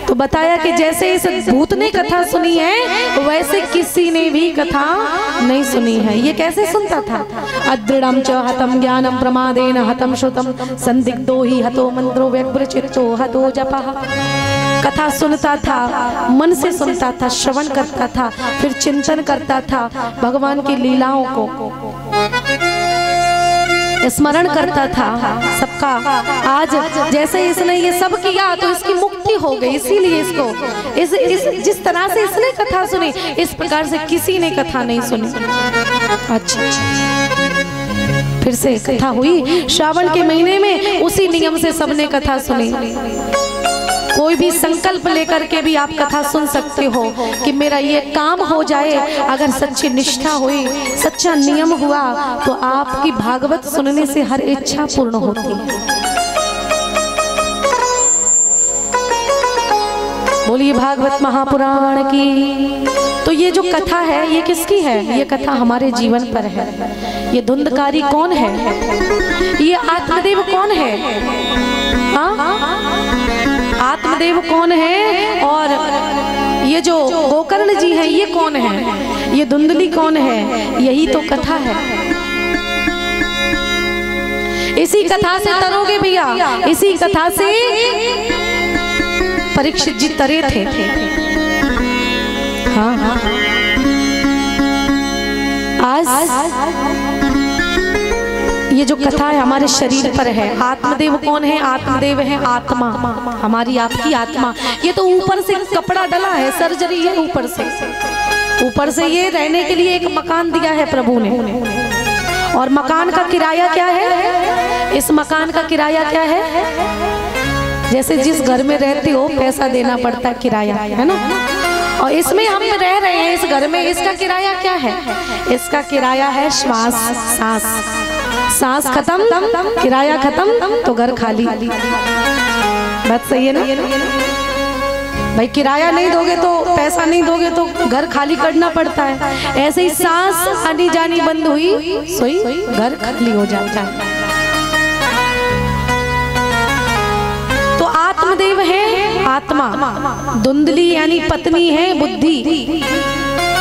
तो बताया कि जैसे इस भूत ने कथा सुनी है वैसे किसी ने भी कथा नहीं सुनी है। ये कैसे सुनता था? अदृढ़म च हतम ज्ञानम प्रमादेन हतम श्रुतम संदिग्धो ही हतो मंत्रो व्यग्रचित्तो हतो जपः। कथा सुनता था, मन से सुनता था, श्रवण करता था, फिर चिंतन करता था, भगवान की लीलाओं को स्मरण करता था सबका। आज जैसे इसने ये सब किया तो इसकी मुक्ति हो गई, इसीलिए इसको जिस तरह से इसने कथा सुनी इस प्रकार से किसी ने कथा नहीं सुनी। अच्छा, फिर से कथा हुई श्रावण के महीने में, उसी नियम से सबने कथा सुनी। कोई भी संकल्प लेकर के भी आप कथा सुन सकते हो कि मेरा ये काम हो जाए। अगर सच्ची निष्ठा हुई, सच्चा नियम हुआ तो आपकी भागवत सुनने से हर इच्छा पूर्ण होती है। बोलिए भागवत महापुराण की। तो ये जो कथा है ये किसकी है? ये कथा हमारे जीवन पर है। ये धुंधकारी कौन है? ये आत्मदेव कौन है? आत्मदेव कौन है? और ये जो गोकर्ण जी हैं ये कौन है? ये धुंधली कौन है? यही तो कथा है। इसी कथा से तरोगे भैया, इसी कथा से परीक्षित जी तरे थे। हाँ, आज ये जो कथा है हमारे शरीर पर है। आत्मदेव कौन है? आत्मदेव है आत्मा, हमारी आपकी आत्मा। ये तो ऊपर से कपड़ा डला है, सर्जरी है ऊपर से ये रहने के लिए एक मकान दिया है प्रभु ने। और मकान का किराया क्या है? इस मकान का किराया क्या है? जैसे जिस घर में रहते हो पैसा देना पड़ता है, किराया है ना। और इसमें हम रह रहे हैं इस घर में, इसका किराया क्या है? इसका किराया है श्वास, सांस खत्म, किराया खत्म तो घर खाली। बात सही है ना भाई? किराया नहीं दोगे तो, पैसा नहीं दोगे तो घर खाली करना पड़ता है। ऐसे ही सांस आनी जानी बंद हुई सोई घर खाली हो जाता है। तो आत्मदेव है आत्मा, धुंधली यानी पत्नी है बुद्धि।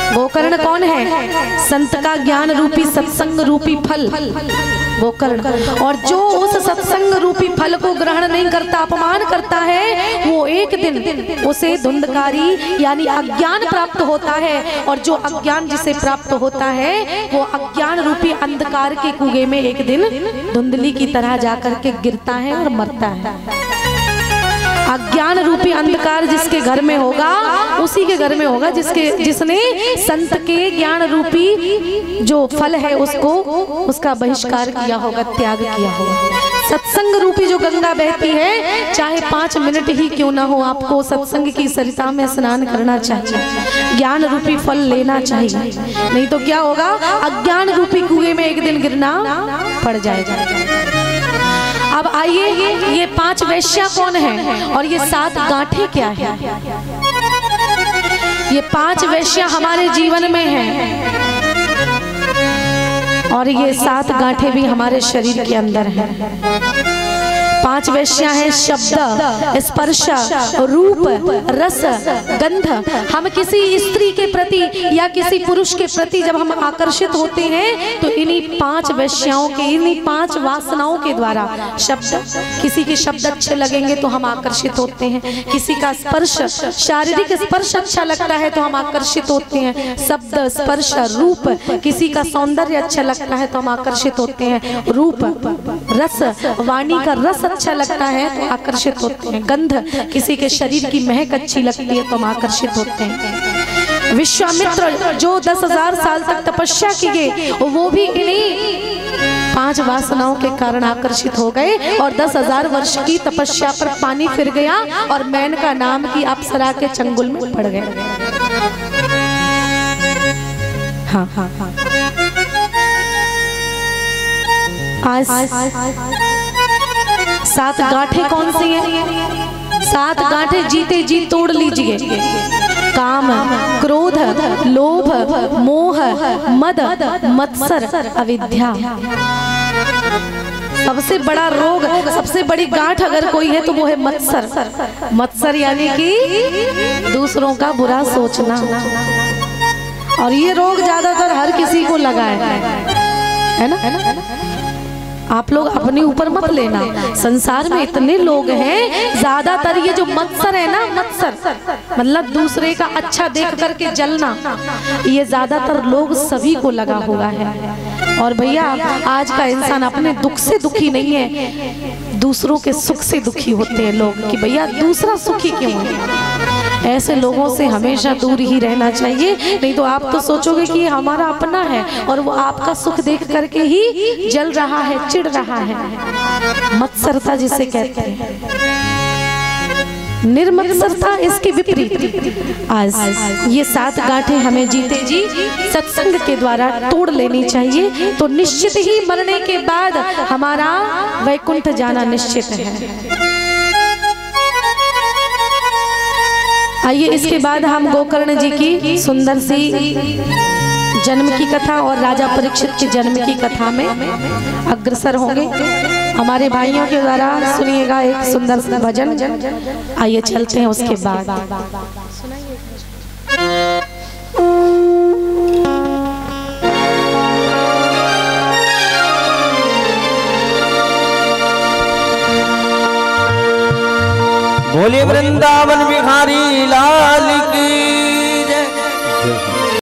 गोकर्ण कौन है? संत का ज्ञान रूपी सत्संग रूपी फल गोकर्ण। और जो उस सत्संग रूपी फल को ग्रहण नहीं करता, अपमान करता है, वो एक दिन उसे धुंधकारी यानी अज्ञान प्राप्त होता है। और जो अज्ञान जिसे प्राप्त होता है वो अज्ञान रूपी अंधकार के कुएं में एक दिन धुंधली की तरह जाकर के गिरता है और मरता है। अज्ञान रूपी अंधकार जिसके घर में होगा उसी के घर में होगा जिसने संत के ज्ञान रूपी जो फल है उसका बहिष्कार किया होगा, त्याग किया होगा। सत्संग रूपी जो गंगा बहती है, चाहे 5 मिनट ही क्यों ना हो, आपको सत्संग की सरिता में स्नान करना चाहिए, ज्ञान रूपी फल लेना चाहिए। नहीं तो क्या होगा? अज्ञान रूपी कुएं में एक दिन गिरना पड़ जाएगा। अब आइए, ये 5 वैश्या कौन है और ये 7 गांठें क्या है? ये 5 वैश्या हमारे जीवन में है और ये 7 गांठें भी हमारे शरीर के अंदर है। 5 वैश्या है शब्द, स्पर्श, रूप, रस, गंध। हम किसी स्त्री के प्रति या किसी पुरुष के प्रति जब हम आकर्षित होते हैं तो इन्हीं 5 वैश्याओं के, इन्हीं 5 वासनाओं के द्वारा शब्द, किसी के शब्द अच्छे लगेंगे तो हम आकर्षित होते हैं, किसी का स्पर्श, शारीरिक स्पर्श अच्छा लगता है तो हम आकर्षित होते हैं, शब्द, स्पर्श, रूप, किसी का सौंदर्य अच्छा लगता है तो हम आकर्षित होते हैं, रूप, रस, वाणी का रस अच्छा लगता है तो आकर्षित होते हैं, गंध, किसी के शरीर की महक अच्छी लगती है तो हम आकर्षित होते हैं। विश्वामित्र जो 10,000 साल तक तपस्या की गई वो भी इन्हीं 5 वासनाओं के कारण आकर्षित हो गए और 10,000 वर्ष की तपस्या पर पानी फिर गया और मेनका नाम की अप्सरा के चंगुल में पड़ गए। हाँ हाँ हाँ। आज 7 गांठें कौन सी हैं? 7 गांठें जीते जी तोड़ लीजिए। काम, क्रोध, लोभ, मोह, मद, मत्सर, अविद्या। सबसे बड़ा रोग, सबसे बड़ी गांठ अगर कोई है तो वो है मत्सर। मत्सर यानी कि दूसरों का बुरा सोचना। और ये रोग ज्यादातर हर किसी को लगा है ना? आप लोग अपने ऊपर मत लेना, संसार में इतने लोग हैं, ज्यादातर ये जो मत्सर है ना, मत्सर मतलब दूसरे का अच्छा देख करके जलना, ये ज्यादातर लोग सभी को लगा हुआ है। और भैया आज का इंसान अपने दुख से दुखी नहीं है, दूसरों के सुख से दुखी होते हैं लोग कि भैया दूसरा सुखी क्यों है। ऐसे लोगों से हमेशा दूर ही रहना चाहिए, नहीं तो आप तो सोचोगे कि ये हमारा अपना है और वो आपका सुख देख करके ही जल रहा है, चिढ़ रहा है। मत्सरता जिसे कहते हैं, निर्मत्सरता इसके विपरीत। आज ये 7 गांठें हमें जीते जी सत्संग के द्वारा तोड़ लेनी चाहिए, तो निश्चित ही मरने के बाद हमारा वैकुंठ जाना निश्चित है। आइए इसके बाद हम गोकर्ण जी की सुंदर सी जन्म की कथा और राजा परीक्षित के जन्म की कथा में अग्रसर होंगे। हमारे भाइयों के द्वारा सुनिएगा एक सुंदर सा भजन। आइए चलते हैं उसके बाद। बोले वृंदावन बिहारी लाल की जय।